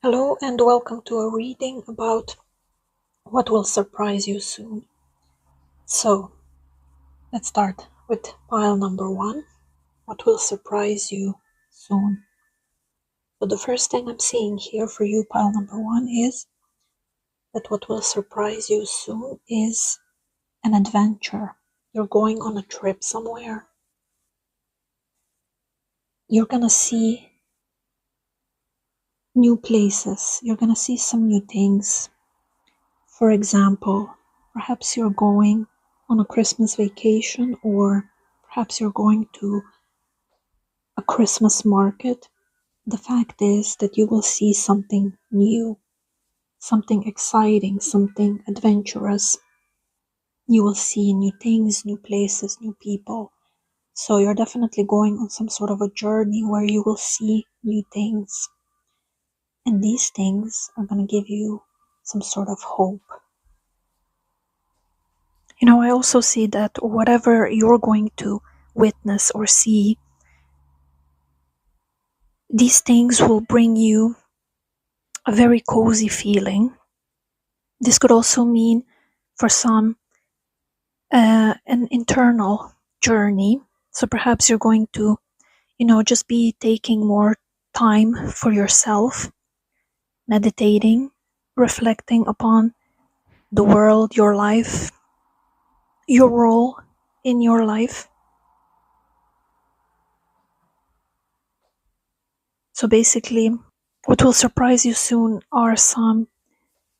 Hello and welcome to a reading about what will surprise you soon. So, let's start with pile number one. What will surprise you soon? So, the first thing I'm seeing here for you, pile number one, is that what will surprise you soon is an adventure. You're going on a trip somewhere. You're gonna see new places. You're gonna see some new things. For example, perhaps you're going on a Christmas vacation, or perhaps you're going to a Christmas market. The fact is that you will see something new, something exciting, something adventurous. You will see new things, new places, new people. So you're definitely going on some sort of a journey where you will see new things. And these things are going to give you some sort of hope. I also see that whatever you're going to witness or see, these things will bring you a very cozy feeling. This could also mean, for some, an internal journey. So perhaps you're going to, just be taking more time for yourself, meditating, reflecting upon the world, your life, your role in your life. So basically, what will surprise you soon are some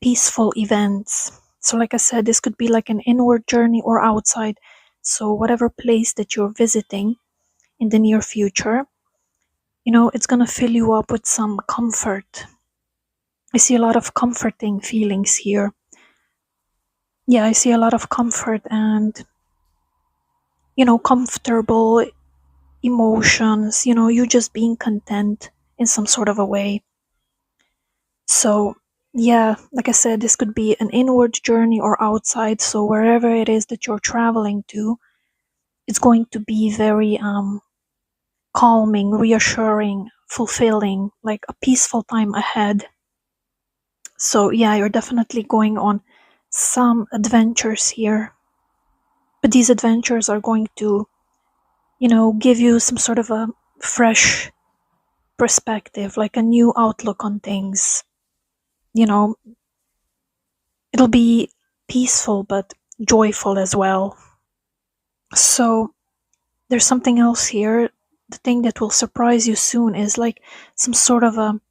peaceful events. So like I said, this could be like an inward journey or outside. So whatever place that you're visiting in the near future, it's going to fill you up with some comfort. I see a lot of comforting feelings here. Yeah, I see a lot of comfort and, comfortable emotions, you just being content in some sort of a way. So, yeah, like I said, this could be an inward journey or outside. So, wherever it is that you're traveling to, it's going to be very calming, reassuring, fulfilling, like a peaceful time ahead. So, yeah, you're definitely going on some adventures here. But these adventures are going to, give you some sort of a fresh perspective, like a new outlook on things. You know, it'll be peaceful but joyful as well. So, there's something else here. The thing that will surprise you soon is like some sort of a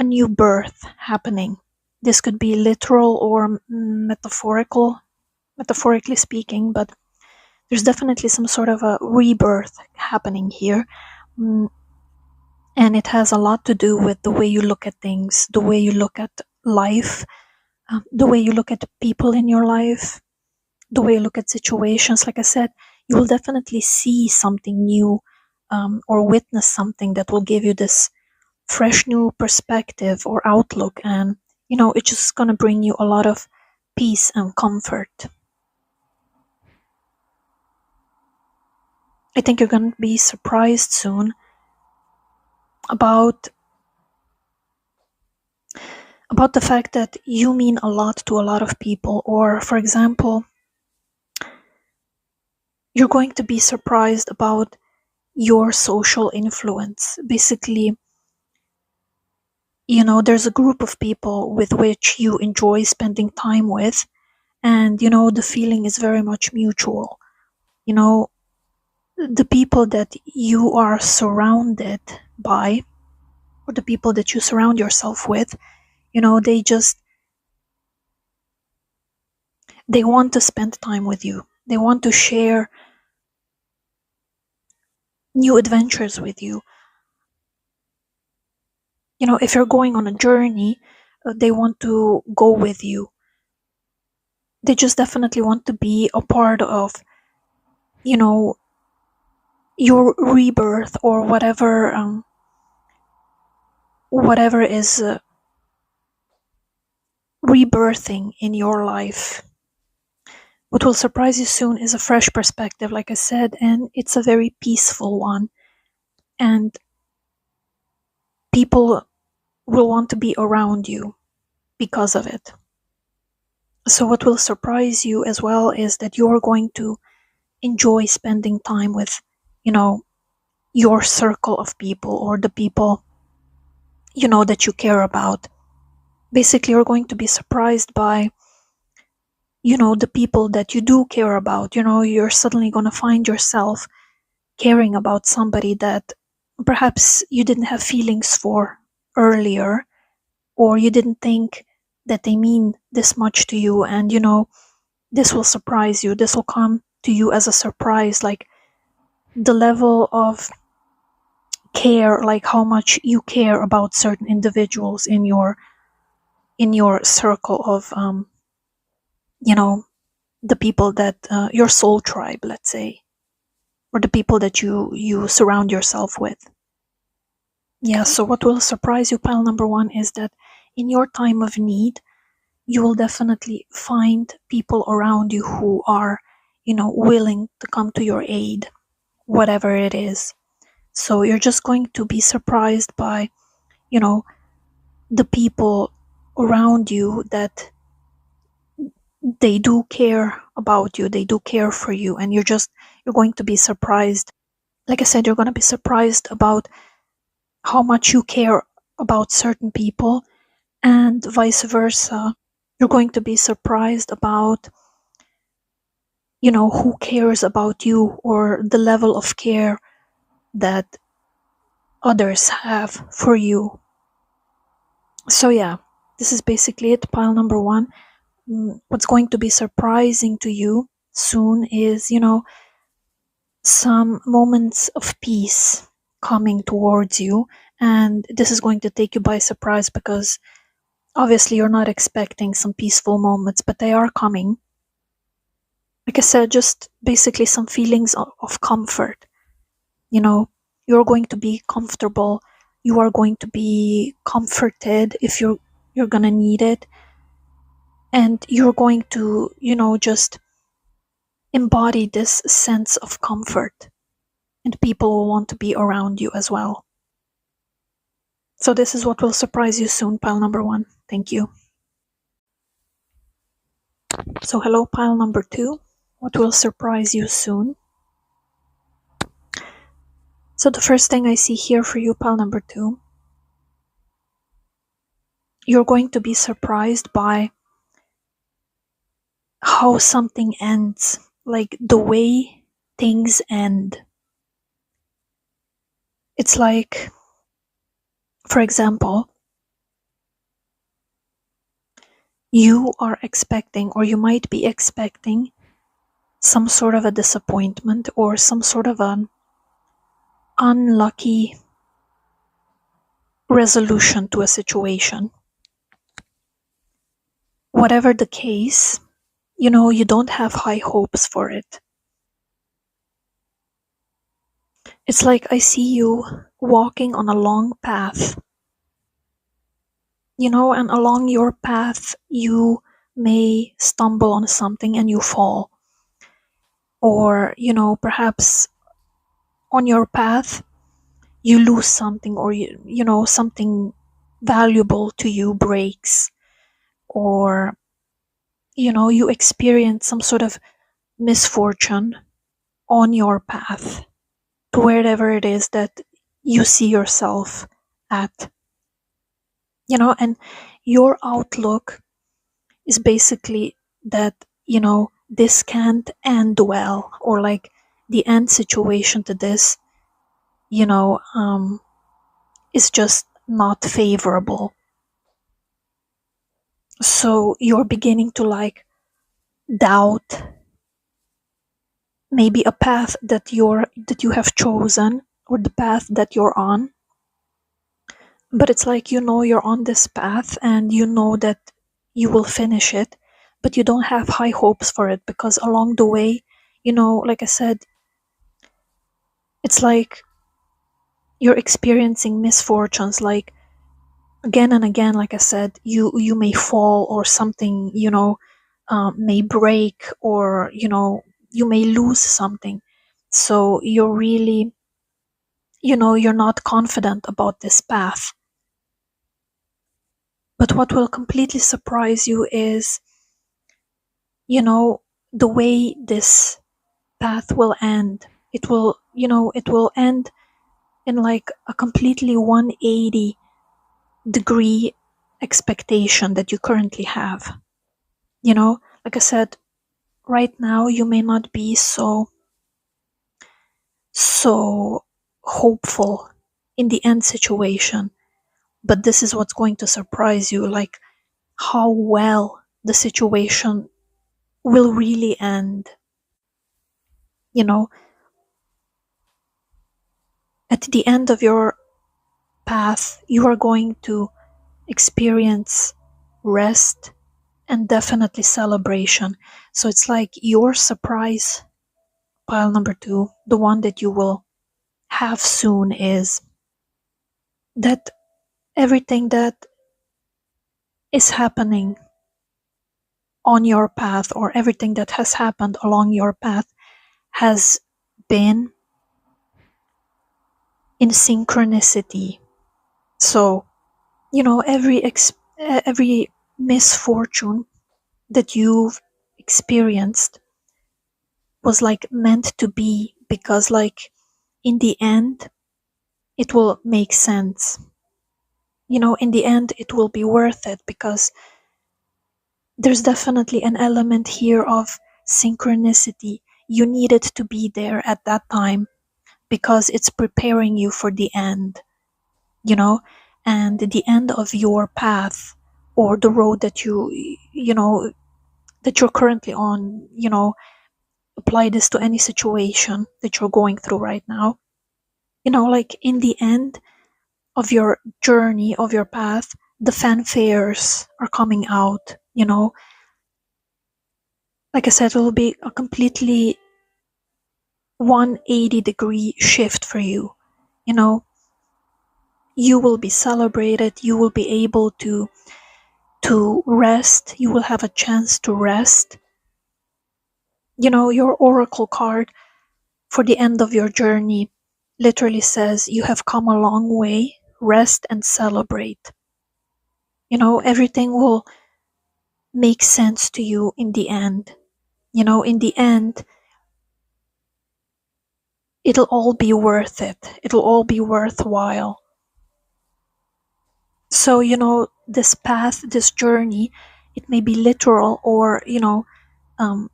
new birth happening. This could be literal or metaphorically speaking, but there's definitely some sort of a rebirth happening here. Mm, And it has a lot to do with the way you look at things, the way you look at life, the way you look at the people in your life, the way you look at situations. Like I said, you will definitely see something new, or witness something that will give you this fresh new perspective or outlook. And, it's just going to bring you a lot of peace and comfort. I think you're going to be surprised soon about the fact that you mean a lot to a lot of people. Or, for example, you're going to be surprised about your social influence. Basically, there's a group of people with which you enjoy spending time with, and, the feeling is very much mutual. You know, the people that you are surrounded by, or the people that you surround yourself with, they want to spend time with you. They want to share new adventures with you. If you're going on a journey, they want to go with you. They just definitely want to be a part of, you know, your rebirth, or whatever is rebirthing in your life. What will surprise you soon is a fresh perspective, like I said, and it's a very peaceful one. And people will want to be around you because of it. So what will surprise you as well is that you're going to enjoy spending time with, you know, your circle of people, or the people that you care about. Basically, you're going to be surprised by, the people that you do care about. You're suddenly going to find yourself caring about somebody that perhaps you didn't have feelings for earlier, or you didn't think that they mean this much to you. And this will surprise you. This will come to you as a surprise, like the level of care, like how much you care about certain individuals in your circle of you know the people that your soul tribe, let's say, or the people that you surround yourself with. Yeah, so what will surprise you, pile number one, is that in your time of need, you will definitely find people around you who are, willing to come to your aid, whatever it is. So you're just going to be surprised by, you know, the people around you, that they do care about you, they do care for you, and you're going to be surprised. Like I said, you're going to be surprised about how much you care about certain people, and vice versa. You're going to be surprised about, who cares about you, or the level of care that others have for you. So yeah, this is basically it, pile number one. What's going to be surprising to you soon is, some moments of peace coming towards you. And this is going to take you by surprise, because obviously you're not expecting some peaceful moments, but they are coming. Like I said, just basically some feelings of comfort. You know, you're going to be comfortable. You are going to be comforted if you're gonna need it. And you're going to, just embody this sense of comfort. And people will want to be around you as well. So this is what will surprise you soon, pile number one. Thank you. So hello, pile number two. What will surprise you soon? So the first thing I see here for you, pile number two, you're going to be surprised by how something ends, like the way things end. It's like, for example, you are expecting, or you might be expecting, some sort of a disappointment, or some sort of an unlucky resolution to a situation. Whatever the case, you don't have high hopes for it. It's like I see you walking on a long path, and along your path, you may stumble on something and you fall. Or, perhaps on your path, you lose something, or, something valuable to you breaks. Or, you experience some sort of misfortune on your path to wherever it is that you see yourself at. And your outlook is basically that, this can't end well, or like the end situation to this, is just not favorable. So you're beginning to like doubt maybe a path that you have chosen, or the path that you're on. But it's like, you're on this path, and you know that you will finish it, but you don't have high hopes for it, because along the way, like I said, it's like you're experiencing misfortunes, like again and again. Like I said, you may fall, or something, may break, or you may lose something. So you're really, you're not confident about this path. But what will completely surprise you is, the way this path will end. It will end in like a completely 180 degree expectation that you currently have. Like I said, right now you may not be so hopeful in the end situation, but this is what's going to surprise you, like how well the situation will really end. You know, at the end of your path, you are going to experience rest and definitely celebration. So it's like your surprise pile number two, the one that you will have soon, is that everything that is happening on your path, or everything that has happened along your path, has been in synchronicity. So, every misfortune that you've experienced was like meant to be, because like in the end it will make sense. In the end it will be worth it, because there's definitely an element here of synchronicity. You needed to be there at that time because it's preparing you for the end, you know, and the end of your path, or the road that that you're currently on. Apply this to any situation that you're going through right now. Like in the end of your journey, of your path, the fanfares are coming out. Like I said, it will be a completely 180-degree shift for you. You know, you will be celebrated, you will be able to rest, you will have a chance to rest. Your oracle card for the end of your journey literally says you have come a long way, rest and celebrate. Everything will make sense to you in the end. In the end, it'll all be worth it. It'll all be worthwhile. So, this path, this journey, it may be literal or, um,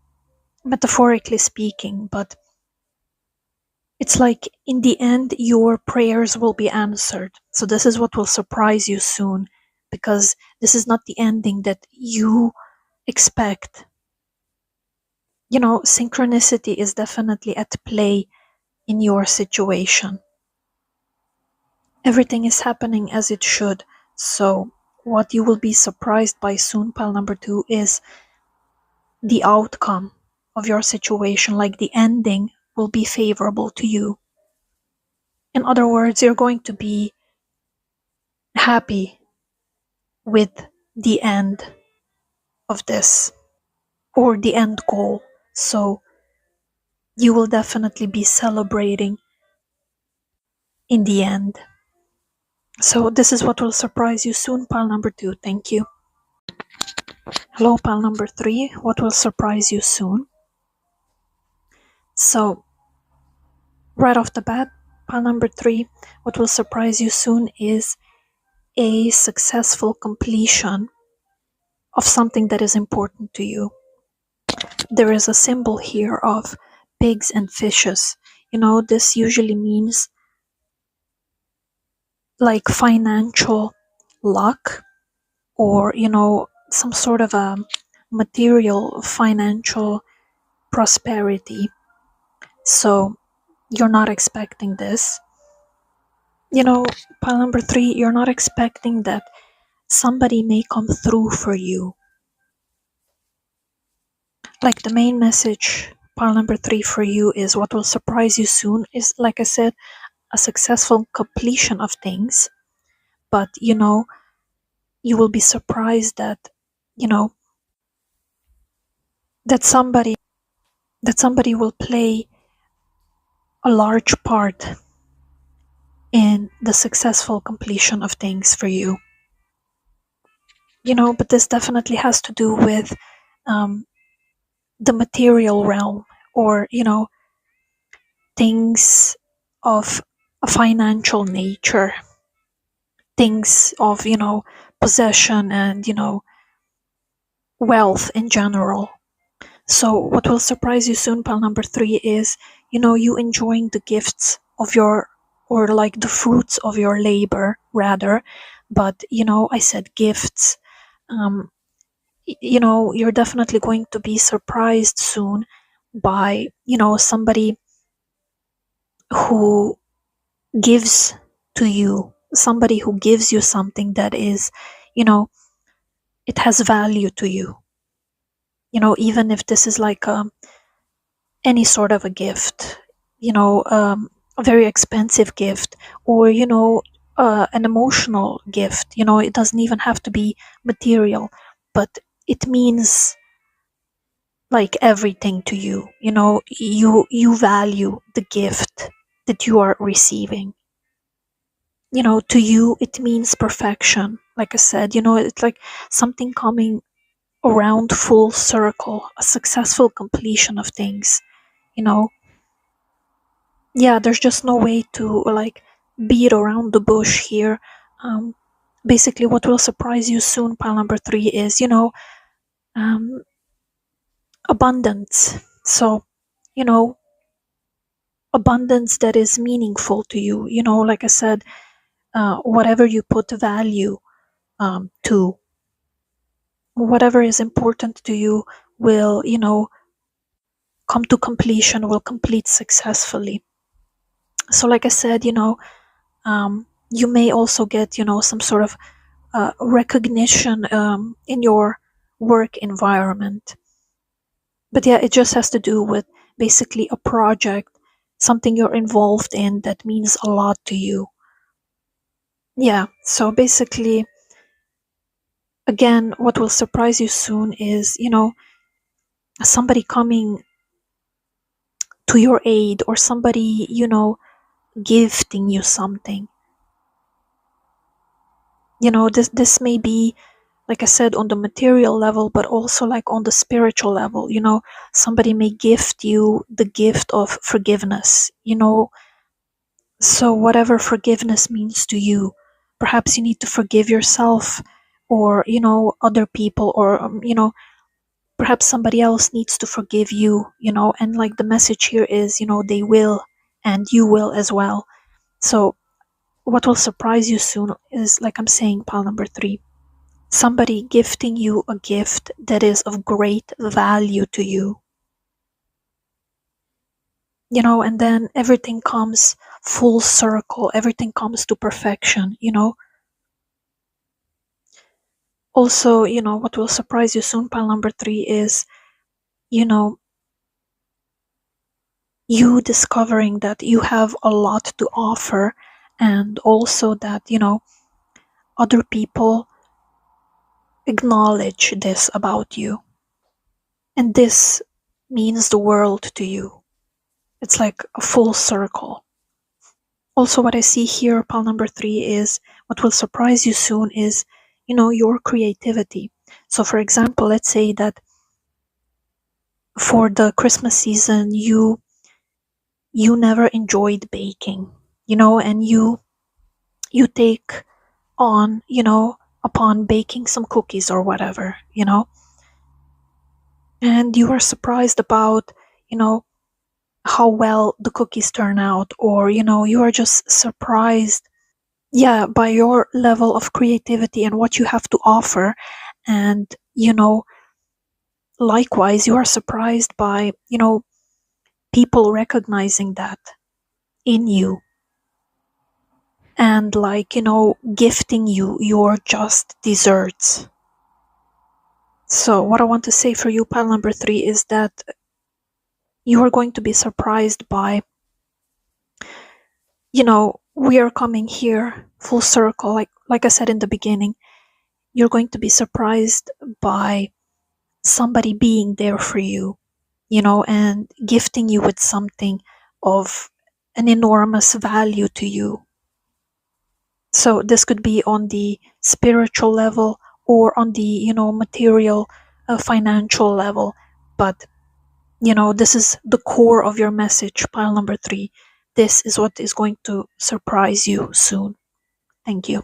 metaphorically speaking, but it's like in the end, your prayers will be answered. So, this is what will surprise you soon, because this is not the ending that you expect. Synchronicity is definitely at play in your situation. Everything is happening as it should. So, what you will be surprised by soon, pile number two, is the outcome of your situation, like the ending will be favorable to you. In other words, you're going to be happy with the end of this, or the end goal. So, you will definitely be celebrating in the end. So, this is what will surprise you soon, pile number two. Thank you. Hello, pile number three. What will surprise you soon? So, right off the bat, pile number three, what will surprise you soon is a successful completion of something that is important to you. There is a symbol here of pigs and fishes. This usually means like financial luck, or, some sort of a material financial prosperity. So, you're not expecting this. Pile number three, you're not expecting that somebody may come through for you. Like the main message, pile number three, for you is what will surprise you soon is, like I said, a successful completion of things. But, you will be surprised that, you know, that somebody will play a large part in the successful completion of things for you. But this definitely has to do with um, the material realm, or things of a financial nature, things of possession, and wealth in general. So what will surprise you soon, pal number three, is you enjoying the gifts of your, or like the fruits of your labor rather. But I said gifts. um you're definitely going to be surprised soon by somebody who gives to you, somebody who gives you something that is, you know it has value to you. Even if this is like any sort of a gift, a very expensive gift, or an emotional gift. It doesn't even have to be material, but it means like everything to you. You value the gift that you are receiving. To you it means perfection. Like I said, it's like something coming around full circle, a successful completion of things. you know yeah, there's just no way to like beat around the bush here. um Basically, what will surprise you soon, pile number three, is um abundance. So you know abundance that is meaningful to you. Like I said, whatever you put value to, whatever is important to you, will come to completion, will complete successfully. So like I said, you may also get some sort of recognition in your work environment. But yeah, it just has to do with basically a project, something you're involved in that means a lot to you. Yeah, so basically, again, what will surprise you soon is somebody coming to your aid, or somebody gifting you something. This may be, like I said, on the material level, but also like on the spiritual level. Somebody may gift you the gift of forgiveness. So whatever forgiveness means to you, perhaps you need to forgive yourself, or other people, or perhaps somebody else needs to forgive you. And like the message here is, they will, and you will as well. So what will surprise you soon is, like I'm saying, pile number three, somebody gifting you a gift that is of great value to you. And then everything comes full circle, everything comes to perfection. Also, what will surprise you soon, pile number three, is you know you discovering that you have a lot to offer, and also that other people acknowledge this about you, and this means the world to you. It's like a full circle. Also, what I see here, pile number three, is what will surprise you soon is your creativity. So for example, let's say that for the Christmas season, you never enjoyed baking, and you take on, upon baking some cookies or whatever, and you are surprised about, you know, how well the cookies turn out, or, you are just surprised, yeah, by your level of creativity and what you have to offer. And, likewise, you are surprised by, people recognizing that in you, and like gifting you your just desserts. So what I want to say for you, pile number three, is that you are going to be surprised by, we are coming here full circle, like I said in the beginning. You're going to be surprised by somebody being there for you, and gifting you with something of an enormous value to you. So this could be on the spiritual level, or on the material, financial level. But this is the core of your message, pile number 3. This is what is going to surprise you soon. Thank you.